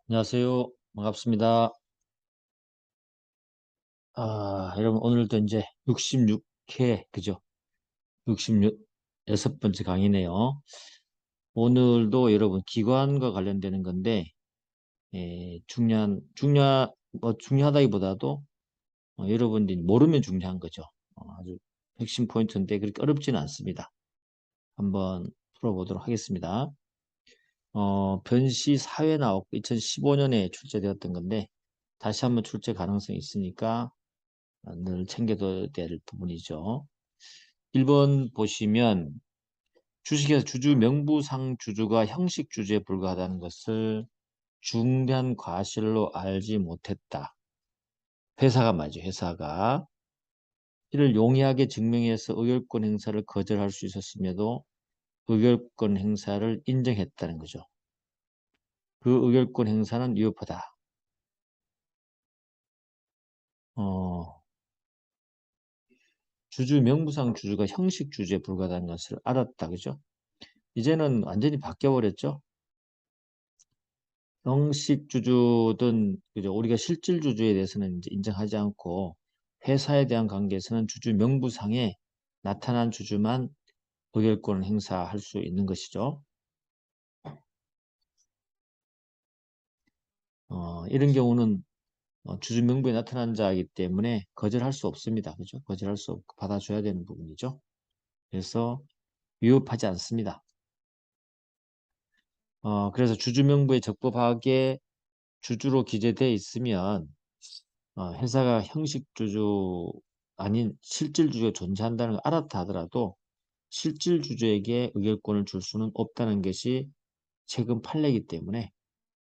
안녕하세요. 반갑습니다. 여러분, 오늘도 이제 66회, 그죠? 66, 여섯 번째 강의네요. 오늘도 여러분, 기관과 관련되는 건데, 중요하다기보다도, 여러분들이 모르면 중요한 거죠. 아주 핵심 포인트인데, 그렇게 어렵지는 않습니다. 한번 풀어보도록 하겠습니다. 변시 사회 나왔고, 2015년에 출제되었던 건데, 다시 한번 출제 가능성이 있으니까, 늘 챙겨둬야 될 부분이죠. 1번 보시면 주식에서 주주 명부상 주주가 형식 주주에 불과하다는 것을 중대한 과실로 알지 못했다. 회사가 말이죠. 회사가 이를 용이하게 증명해서 의결권 행사를 거절할 수 있었음에도 의결권 행사를 인정했다는 거죠. 그 의결권 행사는 위법하다. 주주 명부상 주주가 형식 주주에 불과하다는 것을 알았다. 그죠? 이제는 완전히 바뀌어버렸죠. 형식 주주든 그죠? 우리가 실질 주주에 대해서는 이제 인정하지 않고 회사에 대한 관계에서는 주주 명부상에 나타난 주주만 의결권을 행사할 수 있는 것이죠. 이런 경우는 주주 명부에 나타난 자이기 때문에 거절할 수 없습니다. 그죠? 거절할 수 없고 받아줘야 되는 부분이죠. 그래서 위협하지 않습니다. 그래서 주주 명부에 적법하게 주주로 기재되어 있으면 회사가 형식 주주 아닌 실질 주주가 존재한다는 걸 알았다 하더라도 실질 주주에게 의결권을 줄 수는 없다는 것이 최근 판례이기 때문에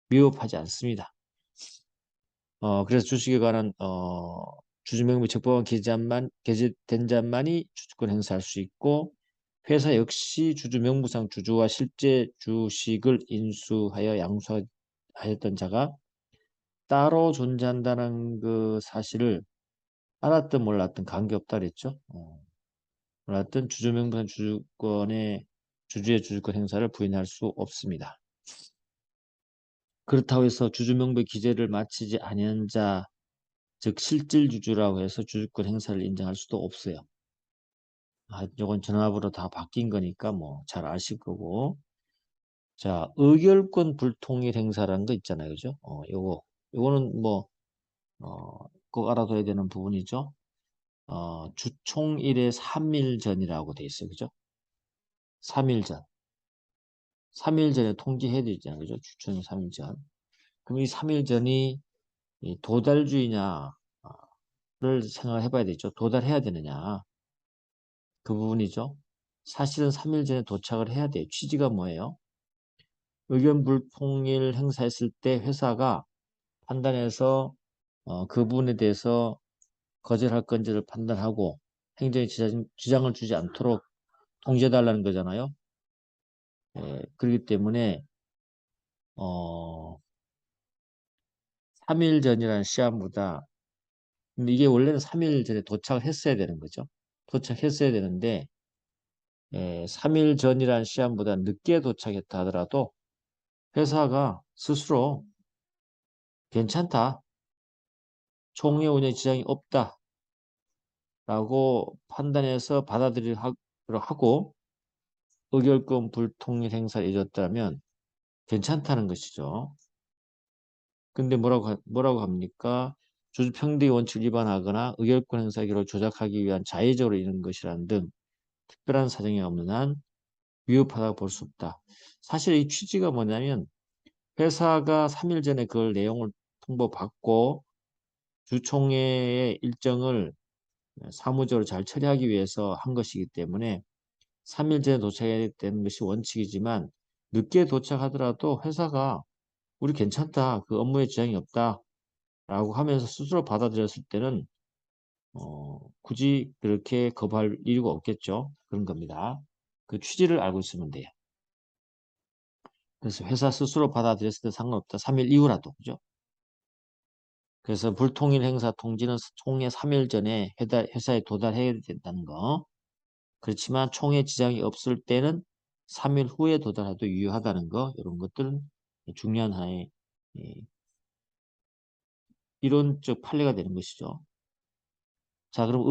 위협하지 않습니다. 그래서 주식에 관한 주주명부 적법한 게재된 자만이 주주권 행사할 수 있고 회사 역시 주주명부상 주주와 실제 주식을 인수하여 양수하였던 자가 따로 존재한다는 그 사실을 알았든 몰랐든 관계없다 그랬죠. 몰랐든 주주명부상 주주의 주주권 행사를 부인할 수 없습니다. 그렇다고 해서 주주명부의 기재를 마치지 아니한 자, 즉 실질 주주라고 해서 주주권 행사를 인정할 수도 없어요. 이건 전압으로 다 바뀐 거니까 뭐 잘 아실 거고. 자, 의결권 불통일 행사라는 거 있잖아요. 그죠? 요거는 뭐, 꼭 알아둬야 되는 부분이죠. 주총일의 3일 전이라고 돼 있어요. 그죠? 3일 전. 3일 전에 통지해야 되잖아요. 그죠? 주총일 3일 전. 그럼 이 3일 전이 이 도달주의냐를 생각을 해봐야 되죠. 도달해야 되느냐. 그 부분이죠. 사실은 3일 전에 도착을 해야 돼요. 취지가 뭐예요? 의견 불통일 행사했을 때 회사가 판단해서 그 부분에 대해서 거절할 건지를 판단하고 행정에 지장을 주지 않도록 통지해달라는 거잖아요. 그렇기 때문에 3일 전이라는 시한보다 근데 이게 원래는 3일 전에 도착을 했어야 되는 거죠. 도착했어야 되는데 3일 전이라는 시한보다 늦게 도착했다 하더라도 회사가 스스로 괜찮다. 총회 운영 지장이 없다. 라고 판단해서 받아들이도록 하고 의결권 불통일 행사를 이뤘다면 괜찮다는 것이죠. 근데 뭐라고 합니까? 주주평등의 원칙을 위반하거나 의결권 행사 기록을 조작하기 위한 자의적으로 이룬 것이라는 등 특별한 사정이 없는 한 위협하다고 볼 수 없다. 사실 이 취지가 뭐냐면 회사가 3일 전에 그 내용을 통보받고 주총회의 일정을 사무적으로 잘 처리하기 위해서 한 것이기 때문에 3일 전에 도착해야 되는 것이 원칙이지만 늦게 도착하더라도 회사가 우리 괜찮다. 그 업무에 지장이 없다. 라고 하면서 스스로 받아들였을 때는 굳이 그렇게 거부할 이유가 없겠죠. 그런 겁니다. 그 취지를 알고 있으면 돼요. 그래서 회사 스스로 받아들였을 때 상관없다. 3일 이후라도. 그죠? 그래서 불통일 행사 통지는 총회 3일 전에 회사에 도달해야 된다는 거. 그렇지만 총회 지장이 없을 때는 3일 후에 도달해도 유효하다는 거. 이런 것들은 중요한 하나의 예, 이론적 판례가 되는 것이죠. 자, 그럼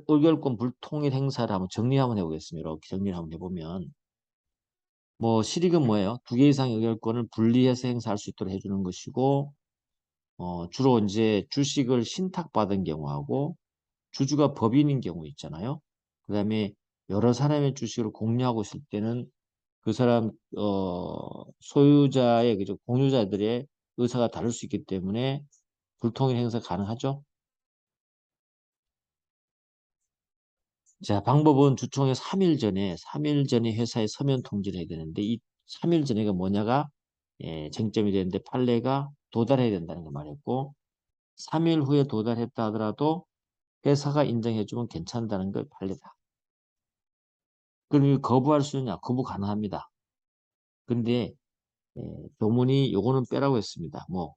의결권 불통일 행사를 한번 정리 한번 해보겠습니다. 이렇게 정리를 한번 해보면, 뭐, 실익은 뭐예요? 두 개 이상의 의결권을 분리해서 행사할 수 있도록 해주는 것이고, 주로 이제 주식을 신탁받은 경우하고, 주주가 법인인 경우 있잖아요. 그 다음에 여러 사람의 주식을 공유하고 있을 때는 그 사람, 소유자의, 그죠? 공유자들의 의사가 다를 수 있기 때문에 불통일 행사 가능하죠? 자, 방법은 주총의 3일 전에 회사에 서면 통지를 해야 되는데, 이 3일 전에가 뭐냐가, 쟁점이 되는데, 판례가 도달해야 된다는 걸 말했고, 3일 후에 도달했다 하더라도 회사가 인정해주면 괜찮다는 걸 판례다. 그럼 이 거부할 수 있냐? 거부 가능합니다. 근데, 조문이 요거는 빼라고 했습니다. 뭐,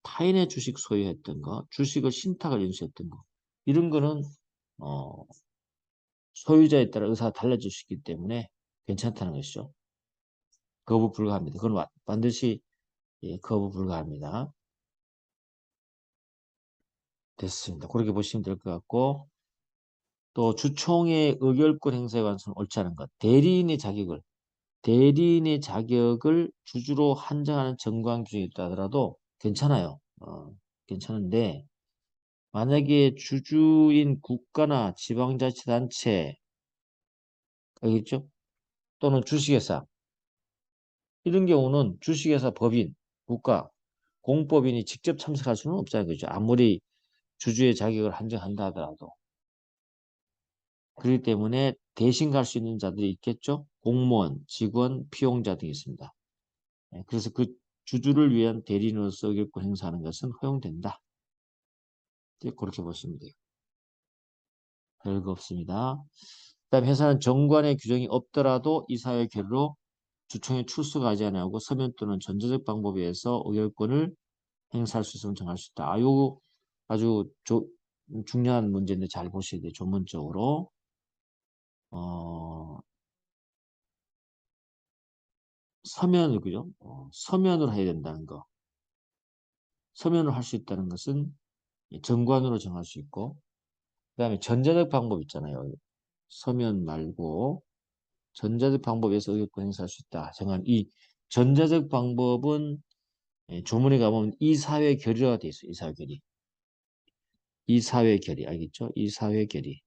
타인의 주식 소유했던 거, 주식을 신탁을 인수했던 거, 이런 거는, 어, 소유자에 따라 의사가 달라질 수 있기 때문에 괜찮다는 것이죠. 거부 불가합니다. 그건 반드시 거부 불가합니다. 됐습니다. 그렇게 보시면 될 것 같고 또 주총의 의결권 행사에 관해서는 옳지 않은 것. 대리인의 자격을 주주로 한정하는 정관 규정이 있다 하더라도 괜찮아요. 괜찮은데 만약에 주주인 국가나 지방자치단체 알겠죠? 또는 주식회사 이런 경우는 주식회사 법인, 국가, 공법인이 직접 참석할 수는 없잖아요. 그죠? 아무리 주주의 자격을 한정한다 하더라도. 그렇기 때문에 대신 갈 수 있는 자들이 있겠죠? 공무원, 직원, 피용자 등이 있습니다. 그래서 그 주주를 위한 대리인으로서 의결권 행사하는 것은 허용된다. 그렇게 보시면 돼요. 별거 없습니다. 그다음 회사는 정관의 규정이 없더라도 이사회 결의로 주총에 출석하지 않고 서면 또는 전자적 방법에 의해서 의결권을 행사할 수 있으면 정할 수 있다. 요거 아주 중요한 문제인데 잘 보셔야 돼요. 전문적으로. 서면을, 그죠? 서면으로 해야 된다는 거. 서면으로 할 수 있다는 것은 정관으로 정할 수 있고, 그 다음에 전자적 방법 있잖아요. 서면 말고, 전자적 방법에서 의결권 행사할 수 있다. 정한 이 전자적 방법은 조문에 가보면 이사회 결의가 돼 있어요. 이사회 결의. 이사회 결의. 알겠죠? 이사회 결의.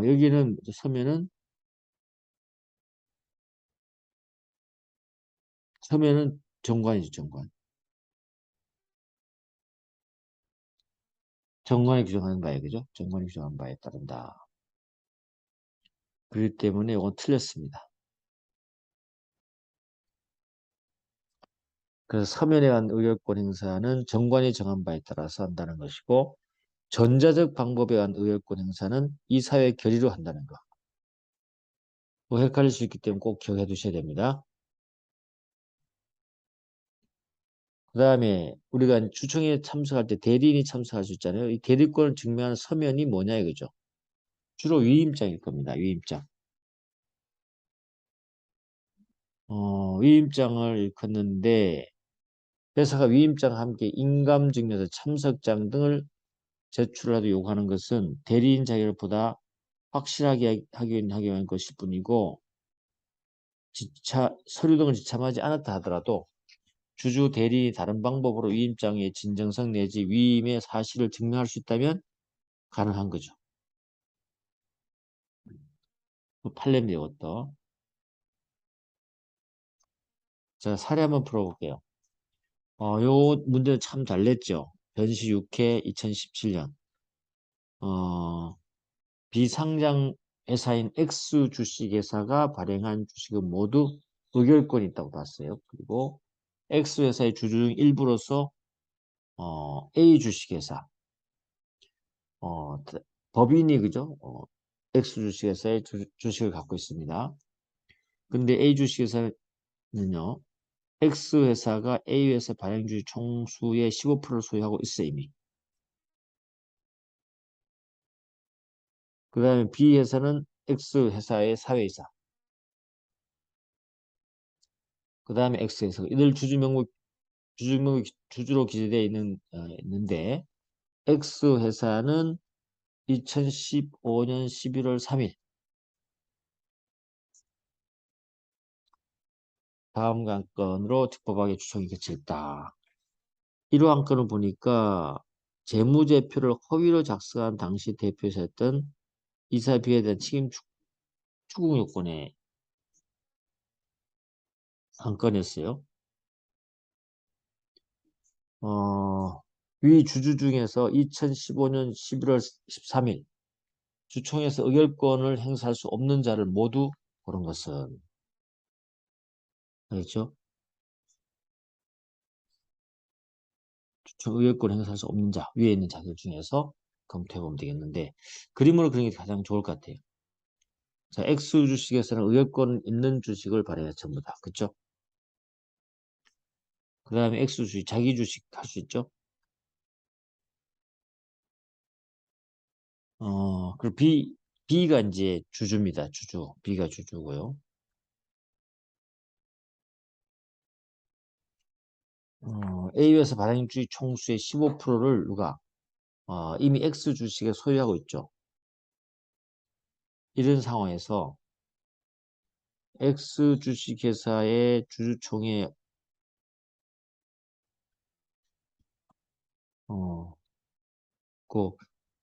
여기는 서면은 정관이죠, 정관. 정관이 규정하는 바에, 그죠? 정관이 규정한 바에 따른다. 그렇기 때문에 이건 틀렸습니다. 그래서 서면에 관한 의결권 행사는 정관이 정한 바에 따라서 한다는 것이고 전자적 방법에 의한 의결권 행사는 이사회 결의로 한다는 거. 뭐 헷갈릴 수 있기 때문에 꼭 기억해 두셔야 됩니다. 그 다음에 우리가 주총에 참석할 때 대리인이 참석할 수 있잖아요. 이 대리권을 증명하는 서면이 뭐냐 이거죠. 주로 위임장일 겁니다. 위임장. 위임장을 일컫는데 회사가 위임장과 함께 인감증명서, 참석장 등을 제출하도 요구하는 것은 대리인 자격보다 확실하게 하기 위한 것일 뿐이고 서류 등을 지참하지 않았다 하더라도 주주 대리인이 다른 방법으로 위임장의 진정성 내지 위임의 사실을 증명할 수 있다면 가능한 거죠. 판례입니다. 이것도. 자, 사례 한번 풀어볼게요. 요 문제는 참 잘 냈죠. 변시 6회 2017년. 비상장 회사인 X 주식회사가 발행한 주식은 모두 의결권이 있다고 봤어요. 그리고 X 회사의 주주 중 일부로서 A 주식회사 법인이 그죠? X 주식회사의 주식을 갖고 있습니다. 근데 A 주식회사는요. X 회사가 A 회사 발행 주식 총수의 15%를 소유하고 있어 이미. 그 다음에 B 회사는 X 회사의 사회이사. 그 다음에 X에서 이들 주주로 기재되어 있는데 X 회사는 2015년 11월 3일 다음 건으로 특법하게 추정이 개최했다. 이러한 건을 보니까 재무제표를 허위로 작성한 당시 대표이사였던 이사 비에 대한 책임 추궁 요건의 한 건이었어요. 위 주주 중에서 2015년 11월 13일 주총에서 의결권을 행사할 수 없는 자를 모두 고른 것은 알겠죠? 주총 의결권 행사할 수 없는 자 위에 있는 자들 중에서 검토해 보면 되겠는데 그림으로 그리는 게 가장 좋을 것 같아요. 자, X 주식에서는 의결권 있는 주식을 발행해 전부 다. 그쵸? 그 다음에 X 주식, 자기 주식 할 수 있죠? 그리고 B가 이제 주주입니다. 주주. B가 주주고요. A에서 발행주의 총수의 15%를 누가 이미 X 주식에 소유하고 있죠. 이런 상황에서 X 주식회사의 주주총회 그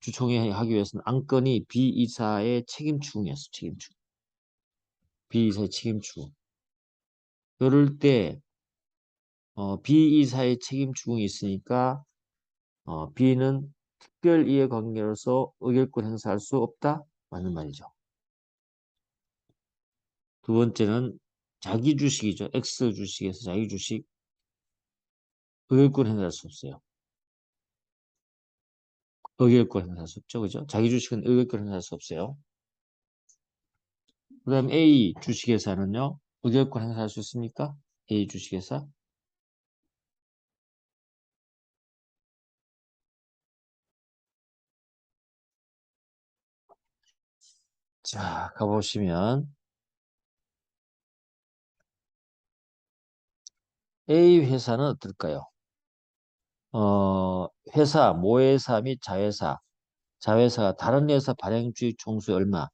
주총회 하기 위해서는 안건이 B 이사의 책임 추궁이었어. 책임 추궁. B 이사의 책임 추궁. 그럴 때 B 이사의 책임 추궁이 있으니까 B는 특별 이해관계로서 의결권 행사할 수 없다? 맞는 말이죠. 두 번째는 자기 주식이죠. X 주식에서 자기 주식 의결권 행사할 수 없어요. 의결권 행사할 수 없죠. 그죠? 자기 주식은 의결권 행사할 수 없어요. 그 다음 A 주식회사는요. 의결권 행사할 수 있습니까? A 주식회사. 자, 가보시면 A 회사는 어떨까요? 회사, 모회사 및 자회사. 자회사가 다른 회사 발행주의 총수의 얼마?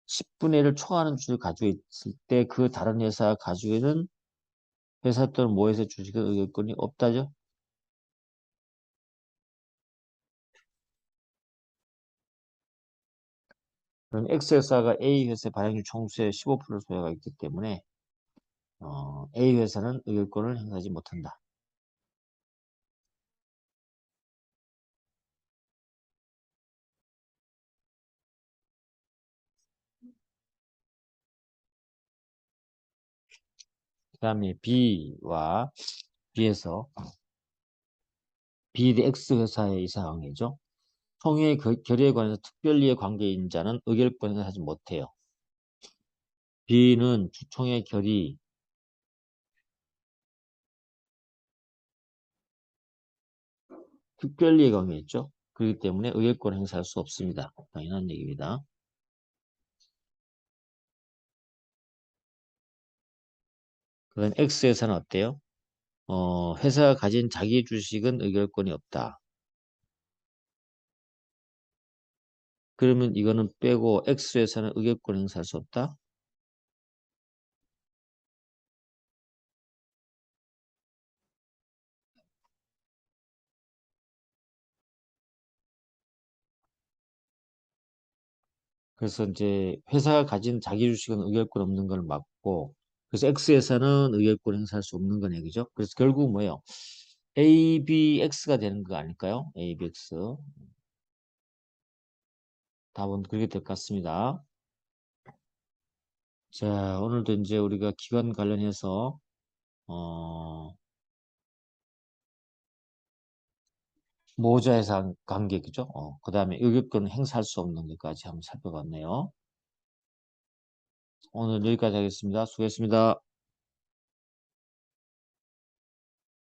10분의 1을 초과하는 주식을 가지고 있을 때 그 다른 회사가 가지고 있는 회사 또는 모회사 주식의 의결권이 없다죠? 그럼 X회사가 A회사 발행주 총수의 15%를 소유하고 있기 때문에 A회사는 의결권을 행사하지 못한다. 그 다음에 B에서 B 대 X회사의 이사항이죠. 총회의 결의에 관해서 특별리의 관계인 자는 의결권을 하지 못해요. B는 주총회 결의 특별리의 관계 있죠. 그렇기 때문에 의결권 행사할 수 없습니다. 당연한 얘기입니다. 그럼 X회사는 어때요? 회사가 가진 자기 주식은 의결권이 없다. 그러면 이거는 빼고 X회사는 의결권 행사할 수 없다. 그래서 이제 회사가 가진 자기 주식은 의결권 없는 걸 맞고 그래서 X회사는 의결권 행사할 수 없는 거네. 그죠? 그래서 결국 뭐예요? ABX가 되는 거 아닐까요? ABX. 답은 그렇게 될 것 같습니다. 자, 오늘도 이제 우리가 기관 관련해서 어, 모자에서 관계, 그죠? 그 다음에 의결권 행사할 수 없는 것까지 한번 살펴봤네요. 오늘 여기까지 하겠습니다. 수고했습니다.